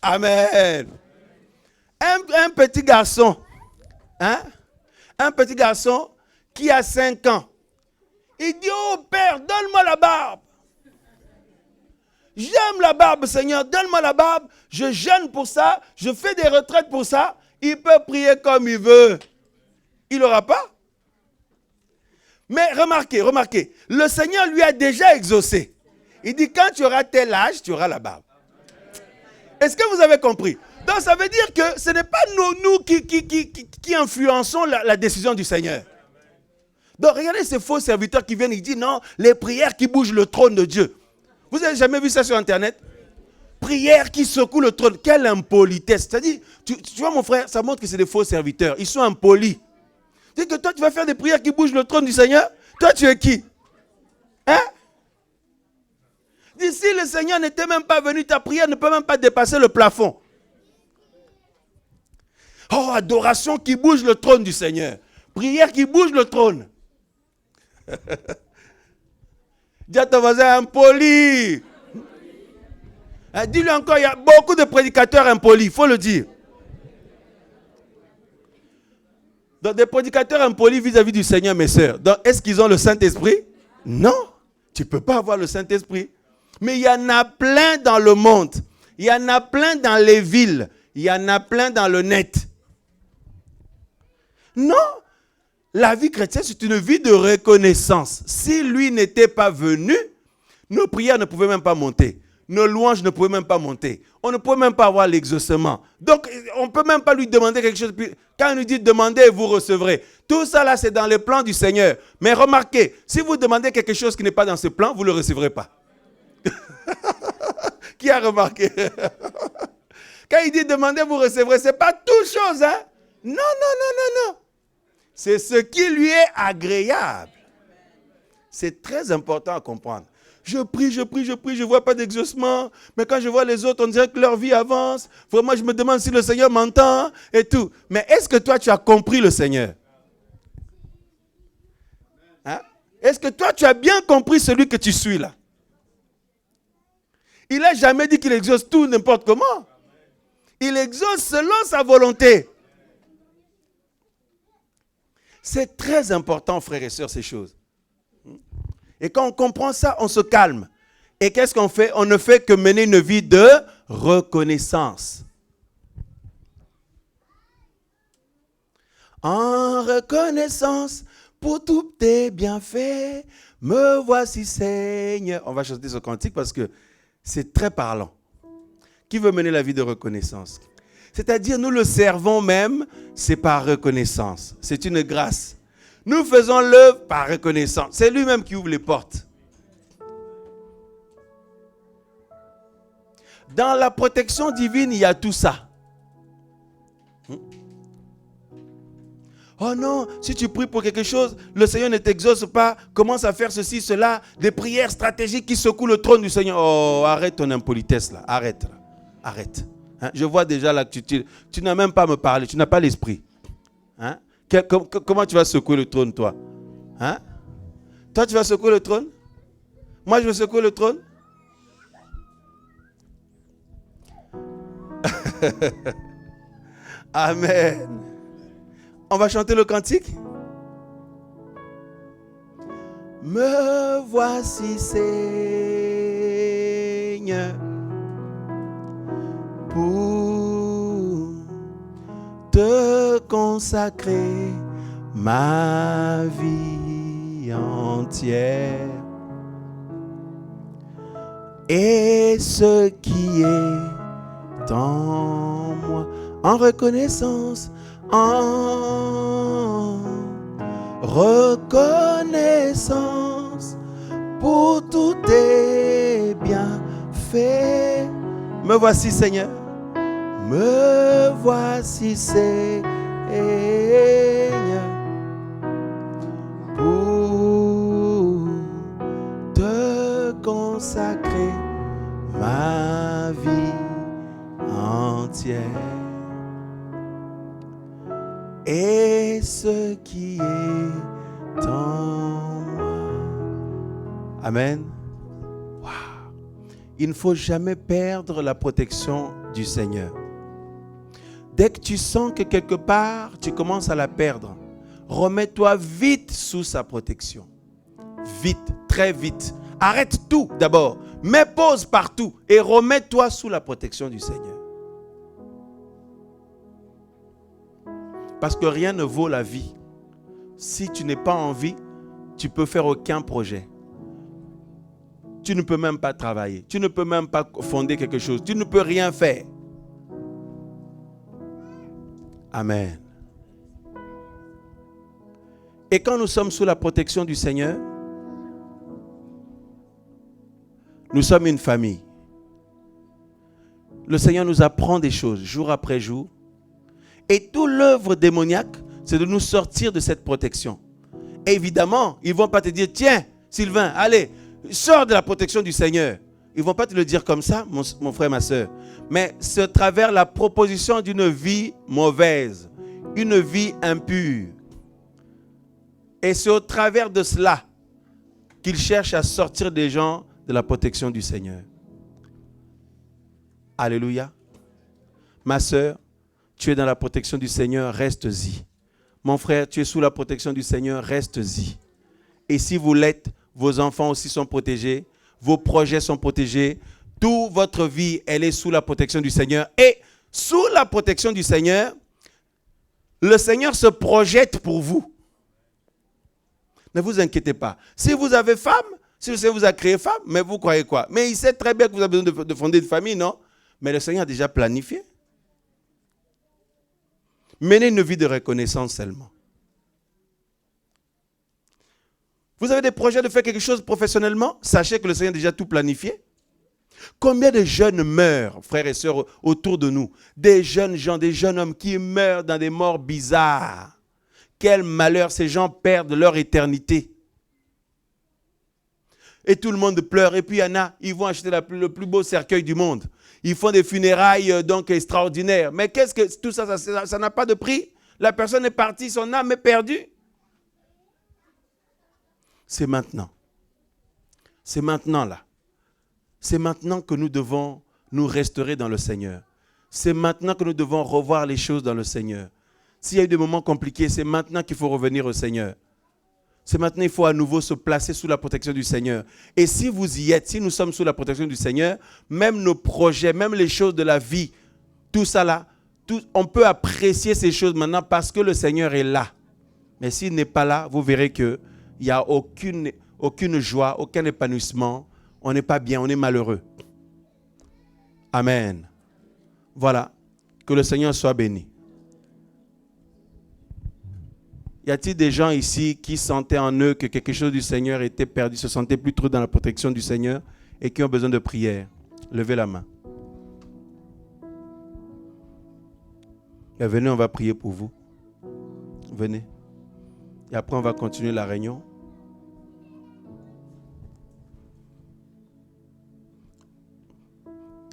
Amen. Un petit garçon, un petit garçon qui a 5 ans, il dit, oh Père, donne-moi la barbe. J'aime la barbe, Seigneur, donne-moi la barbe. Je jeûne pour ça, je fais des retraites pour ça. Il peut prier comme il veut. Il n'aura pas. Mais remarquez, le Seigneur lui a déjà exaucé. Il dit, quand tu auras tel âge, tu auras la barbe. Est-ce que vous avez compris? Donc ça veut dire que ce n'est pas nous qui influençons la décision du Seigneur. Donc regardez ces faux serviteurs qui viennent, ils disent non, les prières qui bougent le trône de Dieu. Vous n'avez jamais vu ça sur Internet? Prières qui secouent le trône. Quelle impolitesse. C'est-à-dire, tu vois mon frère, ça montre que c'est des faux serviteurs. Ils sont impolis. Tu dis que toi tu vas faire des prières qui bougent le trône du Seigneur? Toi tu es qui? Hein? Dis, si le Seigneur n'était même pas venu, ta prière ne peut même pas dépasser le plafond. Oh, adoration qui bouge le trône du Seigneur. Prière qui bouge le trône. Dis à ton voisin, impoli. Dis-lui encore, il y a beaucoup de prédicateurs impolis, il faut le dire. Donc, des prédicateurs impolis vis-à-vis du Seigneur, mes sœurs. Donc, est-ce qu'ils ont le Saint-Esprit? Non, tu ne peux pas avoir le Saint-Esprit. Mais il y en a plein dans le monde. Il y en a plein dans les villes. Il y en a plein dans le net. Non, la vie chrétienne, c'est une vie de reconnaissance. Si lui n'était pas venu, nos prières ne pouvaient même pas monter. Nos louanges ne pouvaient même pas monter. On ne pouvait même pas avoir l'exaucement. Donc, on ne peut même pas lui demander quelque chose. Quand il nous dit demandez et vous recevrez. Tout ça là, c'est dans les plans du Seigneur. Mais remarquez, si vous demandez quelque chose qui n'est pas dans ce plan, vous ne le recevrez pas. Qui a remarqué? Quand il dit demandez, vous recevrez, ce n'est pas toute chose. Hein? Non. C'est ce qui lui est agréable. C'est très important à comprendre. Je prie, je ne vois pas d'exaucement. Mais quand je vois les autres, on dirait que leur vie avance. Vraiment, je me demande si le Seigneur m'entend et tout. Mais est-ce que toi, tu as compris le Seigneur? Hein? Est-ce que toi, tu as bien compris celui que tu suis là? Il n'a jamais dit qu'il exauce tout n'importe comment. Il exauce selon sa volonté. C'est très important, frères et sœurs, ces choses. Et quand on comprend ça, on se calme. Et qu'est-ce qu'on fait? On ne fait que mener une vie de reconnaissance. En reconnaissance pour tous tes bienfaits, me voici Seigneur. On va chanter ce cantique parce que c'est très parlant. Qui veut mener la vie de reconnaissance? C'est-à-dire, nous le servons même, c'est par reconnaissance. C'est une grâce. Nous faisons l'œuvre par reconnaissance. C'est lui-même qui ouvre les portes. Dans la protection divine, il y a tout ça. Oh non, si tu pries pour quelque chose, le Seigneur ne t'exauce pas, commence à faire ceci, cela, des prières stratégiques qui secouent le trône du Seigneur. Oh, arrête ton impolitesse là, arrête. Arrête. Hein? Je vois déjà là que tu n'as même pas à me parler, tu n'as pas l'esprit. Hein? Comment tu vas secouer le trône, toi? Hein? Toi, tu vas secouer le trône? Moi, je vais secouer le trône? Amen. On va chanter le cantique? Me voici Seigneur pour te consacrer ma vie entière et ce qui est en moi en reconnaissance, en reconnaissance pour tous tes bienfaits. Me voici Seigneur. Me voici Seigneur pour te consacrer ma vie entière et ce qui est en moi. Amen. Wow. Il ne faut jamais perdre la protection du Seigneur. Dès que tu sens que quelque part, tu commences à la perdre, remets-toi vite sous sa protection. Vite, très vite. Arrête tout d'abord. Mets pause partout et remets-toi sous la protection du Seigneur. Parce que rien ne vaut la vie. Si tu n'es pas en vie, tu ne peux faire aucun projet. Tu ne peux même pas travailler. Tu ne peux même pas fonder quelque chose. Tu ne peux rien faire. Amen. Et quand nous sommes sous la protection du Seigneur, nous sommes une famille. Le Seigneur nous apprend des choses jour après jour. Et toute l'œuvre démoniaque, c'est de nous sortir de cette protection. Et évidemment, ils ne vont pas te dire, tiens, Sylvain, allez, sors de la protection du Seigneur. Ils ne vont pas te le dire comme ça, mon frère, ma soeur. Mais c'est à travers la proposition d'une vie mauvaise, une vie impure. Et c'est au travers de cela qu'ils cherchent à sortir des gens de la protection du Seigneur. Alléluia. Ma soeur, tu es dans la protection du Seigneur, reste-y. Mon frère, tu es sous la protection du Seigneur, reste-y. Et si vous l'êtes, vos enfants aussi sont protégés, vos projets sont protégés, toute votre vie, elle est sous la protection du Seigneur. Et sous la protection du Seigneur, le Seigneur se projette pour vous. Ne vous inquiétez pas. Si vous avez femme, si le Seigneur vous a créé femme, mais vous croyez quoi? Mais il sait très bien que vous avez besoin de fonder une famille, non? Mais le Seigneur a déjà planifié. Menez une vie de reconnaissance seulement. Vous avez des projets de faire quelque chose professionnellement? Sachez que le Seigneur a déjà tout planifié. Combien de jeunes meurent, frères et sœurs, autour de nous? Des jeunes gens, des jeunes hommes qui meurent dans des morts bizarres. Quel malheur, ces gens perdent leur éternité. Et tout le monde pleure. Et puis il y en a, ils vont acheter le plus beau cercueil du monde. Ils font des funérailles donc extraordinaires. Mais qu'est-ce que tout ça, ça n'a pas de prix? La personne est partie, son âme est perdue. C'est maintenant. C'est maintenant là. C'est maintenant que nous devons nous restaurer dans le Seigneur. C'est maintenant que nous devons revoir les choses dans le Seigneur. S'il y a eu des moments compliqués, c'est maintenant qu'il faut revenir au Seigneur. C'est maintenant qu'il faut à nouveau se placer sous la protection du Seigneur. Et si vous y êtes, si nous sommes sous la protection du Seigneur, même nos projets, même les choses de la vie, tout ça là, on peut apprécier ces choses maintenant parce que le Seigneur est là. Mais s'il n'est pas là, vous verrez qu'il n'y a aucune joie, aucun épanouissement. On n'est pas bien, on est malheureux. Amen. Voilà. Que le Seigneur soit béni. Y a-t-il des gens ici qui sentaient en eux que quelque chose du Seigneur était perdu, se sentaient plus trop dans la protection du Seigneur et qui ont besoin de prière? Levez la main. Et venez, on va prier pour vous. Venez. Et après, on va continuer la réunion.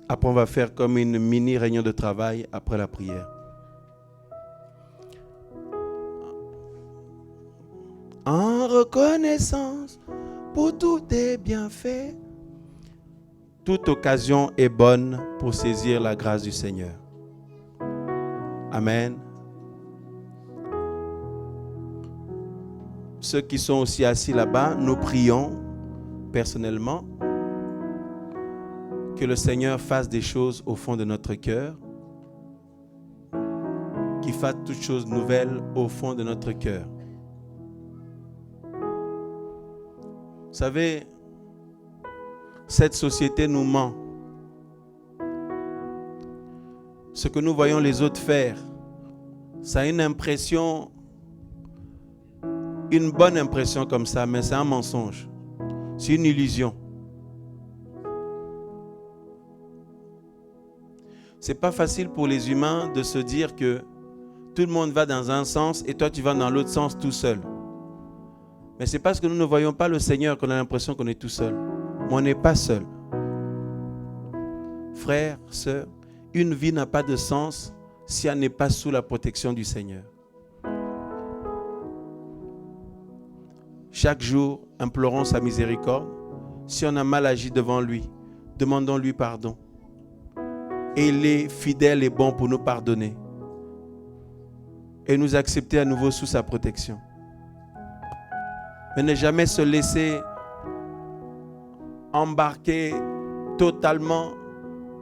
Après, on va faire comme une mini réunion de travail après la prière. En reconnaissance pour tous tes bienfaits. Toute occasion est bonne pour saisir la grâce du Seigneur. Amen. Ceux qui sont aussi assis là-bas, nous prions personnellement que le Seigneur fasse des choses au fond de notre cœur, qu'il fasse toutes choses nouvelles au fond de notre cœur. Vous savez, cette société nous ment. Ce que nous voyons les autres faire, ça a une impression, une bonne impression comme ça, mais c'est un mensonge. C'est une illusion. C'est pas facile pour les humains de se dire que tout le monde va dans un sens et toi tu vas dans l'autre sens tout seul. Mais c'est parce que nous ne voyons pas le Seigneur qu'on a l'impression qu'on est tout seul. Mais on n'est pas seul. Frères, sœurs, une vie n'a pas de sens si elle n'est pas sous la protection du Seigneur. Chaque jour, implorons sa miséricorde. Si on a mal agi devant lui, demandons-lui pardon. Et il est fidèle et bon pour nous pardonner. Et nous accepter à nouveau sous sa protection. Mais ne jamais se laisser embarquer totalement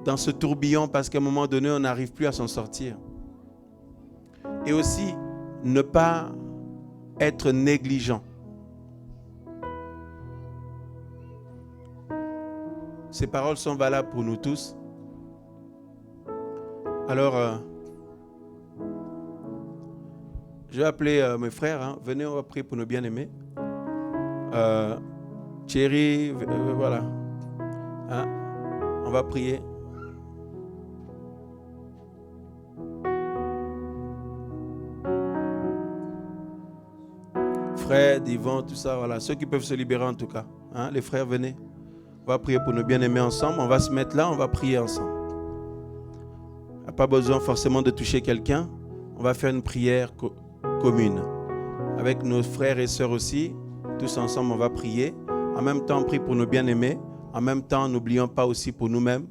dans ce tourbillon parce qu'à un moment donné, on n'arrive plus à s'en sortir. Et aussi, ne pas être négligent. Ces paroles sont valables pour nous tous. Alors, je vais appeler mes frères. Hein. Venez, on va prier pour nos bien-aimés. Thierry, voilà. Hein? On va prier. Fred, Yvon, tout ça, voilà. Ceux qui peuvent se libérer en tout cas. Hein? Les frères, venez. On va prier pour nos bien-aimés ensemble. On va se mettre là, on va prier ensemble. Il n'y a pas besoin forcément de toucher quelqu'un. On va faire une prière commune. Avec nos frères et sœurs aussi. Tous ensemble, on va prier. En même temps, on prie pour nos bien-aimés. En même temps, n'oublions pas aussi pour nous-mêmes.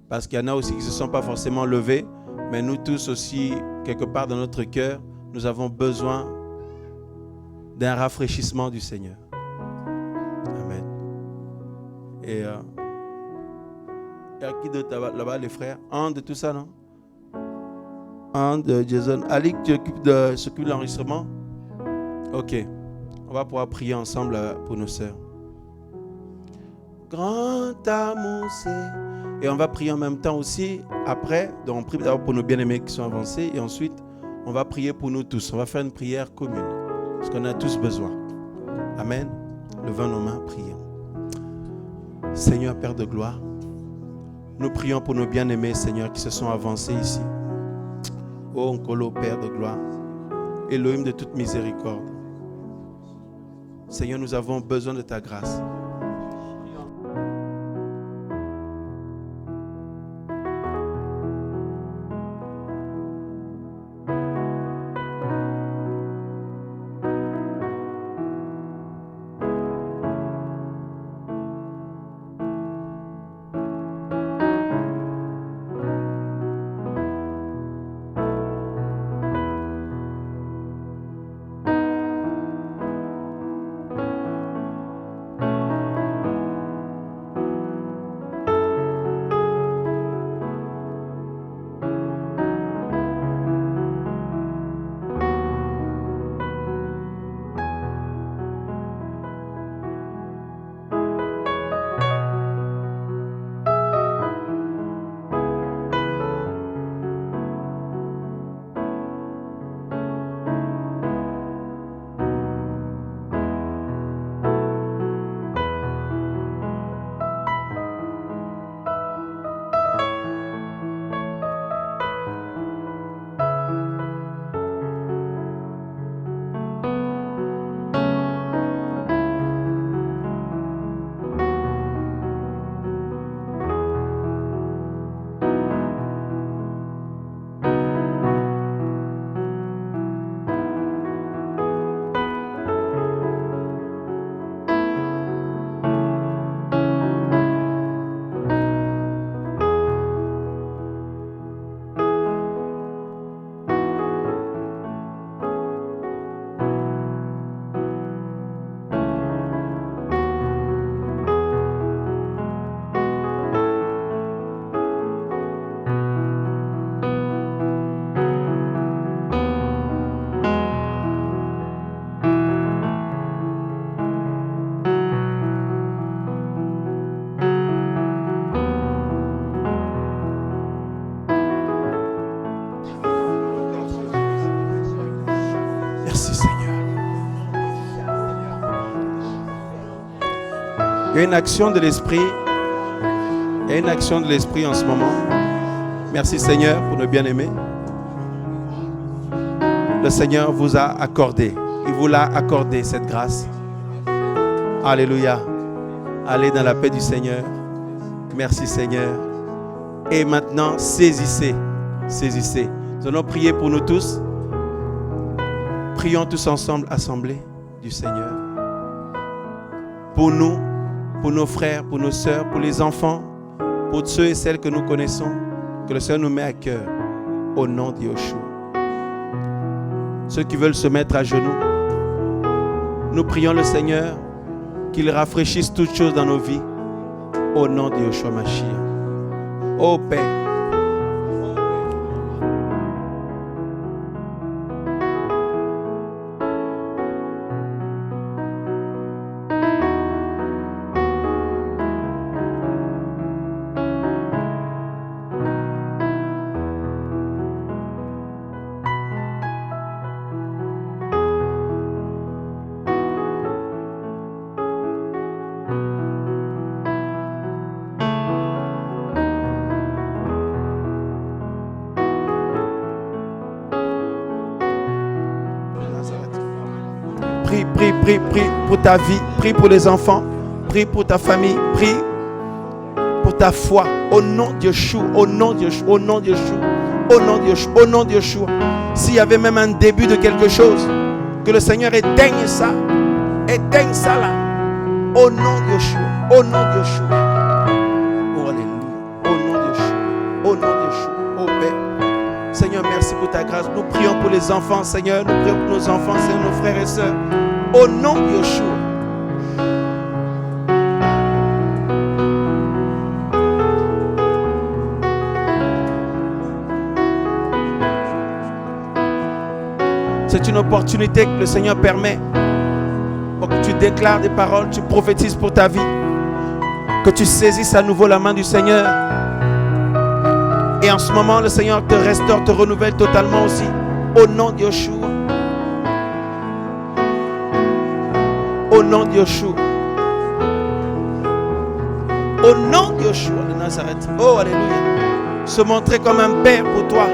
Parce qu'il y en a aussi qui ne se sont pas forcément levés. Mais nous tous aussi, quelque part dans notre cœur, nous avons besoin d'un rafraîchissement du Seigneur. Amen. Et il y a qui d'autre là-bas, les frères? And, tout ça, non? And, Jason. Ali, tu s'occupe de l'enregistrement? Ok. On va pouvoir prier ensemble pour nos sœurs. Grand amour, c'est... Et on va prier en même temps aussi, après. Donc on prie d'abord pour nos bien-aimés qui sont avancés. Et ensuite, on va prier pour nous tous. On va faire une prière commune. Parce qu'on a tous besoin. Amen. Levons nos mains, prions. Seigneur, Père de gloire, nous prions pour nos bien-aimés, Seigneur, qui se sont avancés ici. Ô Onkolo, Père de gloire, Elohim de toute miséricorde. Seigneur, nous avons besoin de ta grâce. Il y a une action de l'Esprit. Il y a une action de l'Esprit en ce moment. Merci Seigneur pour nos bien-aimés. Le Seigneur vous a accordé. Il vous l'a accordé cette grâce. Alléluia. Allez dans la paix du Seigneur. Merci Seigneur. Et maintenant, saisissez. Saisissez. Nous allons prier pour nous tous. Prions tous ensemble, assemblée du Seigneur. Pour nous, pour nos frères, pour nos sœurs, pour les enfants, pour ceux et celles que nous connaissons, que le Seigneur nous met à cœur, au nom de Yeshua. Ceux qui veulent se mettre à genoux, nous prions le Seigneur qu'il rafraîchisse toutes choses dans nos vies, au nom de Yeshua Mashiach. Ô Père, prie pour ta vie, prie pour les enfants, prie pour ta famille, prie pour ta foi. Au nom de Yeshua, au nom de Yeshua, au nom de Yeshua, au nom de Yeshua, au nom de Yeshua. S'il y avait même un début de quelque chose, que le Seigneur éteigne ça là. Au nom de Yeshua, au nom de Yeshua. Oh alléluia, au nom de Yeshua, au nom de Yeshua, oh Père. Seigneur, merci pour ta grâce. Nous prions pour les enfants, Seigneur. Nous prions pour nos enfants, Seigneur, nos frères et sœurs. Au nom de Yeshua. C'est une opportunité que le Seigneur permet pour que tu déclares des paroles, tu prophétises pour ta vie, que tu saisisses à nouveau la main du Seigneur. Et en ce moment, le Seigneur te restaure, te renouvelle totalement aussi. Au nom de Yeshua. Au nom de Yeshua. Au nom de Yeshua de Nazareth. Oh, alléluia. Se montrer comme un père pour toi.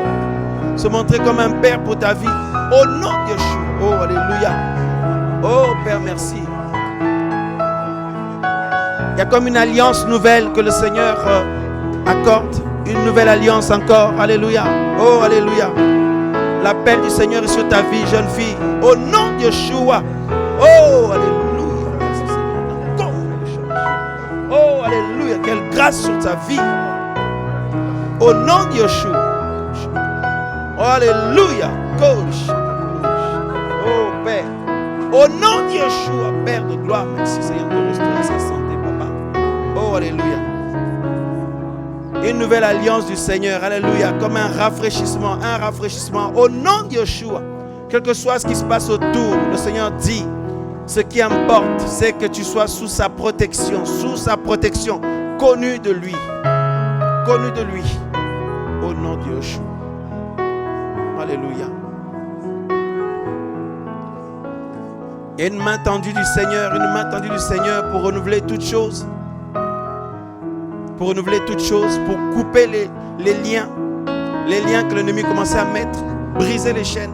Se montrer comme un père pour ta vie. Au nom de Yeshua. Oh, alléluia. Oh, Père, merci. Il y a comme une alliance nouvelle que le Seigneur accorde. Une nouvelle alliance encore. Alléluia. Oh, alléluia. L'appel du Seigneur est sur ta vie, jeune fille. Au nom de Yeshua. Oh, alléluia. Merci, Seigneur. Oh, alléluia. Quelle grâce sur ta vie. Au nom de Yeshua. Oh, alléluia. Oh, Père. Au nom de Yeshua, Père de gloire. Merci, Seigneur, de restaurer sa santé, Papa. Oh, alléluia. Une nouvelle alliance du Seigneur, alléluia, comme un rafraîchissement, au nom de Yeshua. Quel que soit ce qui se passe autour, le Seigneur dit, ce qui importe, c'est que tu sois sous sa protection, connu de lui, au nom de Yeshua. Alléluia. Il y a une main tendue du Seigneur pour renouveler toutes choses. Pour renouveler toutes choses, pour couper les liens que l'ennemi commençait à mettre, briser les chaînes.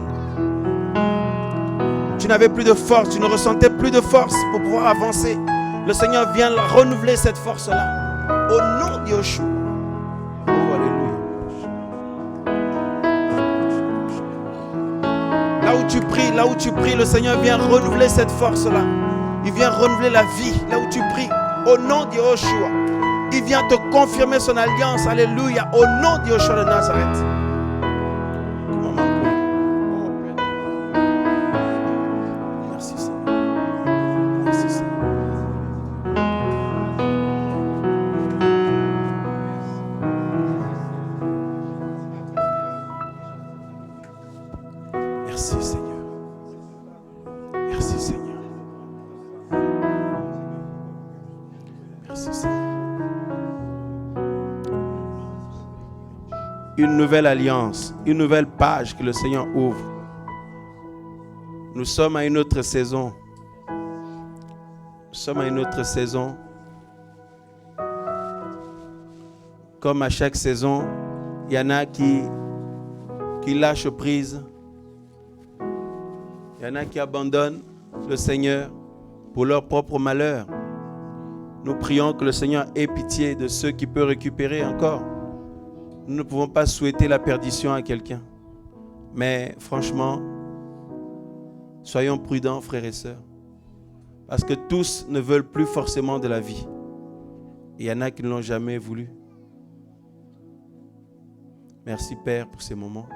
Tu n'avais plus de force, tu ne ressentais plus de force pour pouvoir avancer. Le Seigneur vient renouveler cette force-là. Au nom de Yeshua. Oh, alléluia. Là où tu pries, le Seigneur vient renouveler cette force-là. Il vient renouveler la vie, là où tu pries. Au nom de Yeshua. Il vient te confirmer son alliance. Alléluia. Au nom de Yeshua de Nazareth. Merci Seigneur. Merci Seigneur. Merci Seigneur. Merci Seigneur. Merci Seigneur. Une nouvelle alliance, une nouvelle page que le Seigneur ouvre. Nous sommes à une autre saison. Comme à chaque saison, il y en a qui lâchent prise. Il y en a qui abandonnent le Seigneur pour leur propre malheur. Nous prions que le Seigneur ait pitié de ceux qui peuvent récupérer encore. Nous ne pouvons pas souhaiter la perdition à quelqu'un. Mais franchement, soyons prudents, frères et sœurs. Parce que tous ne veulent plus forcément de la vie. Il y en a qui ne l'ont jamais voulu. Merci Père pour ces moments.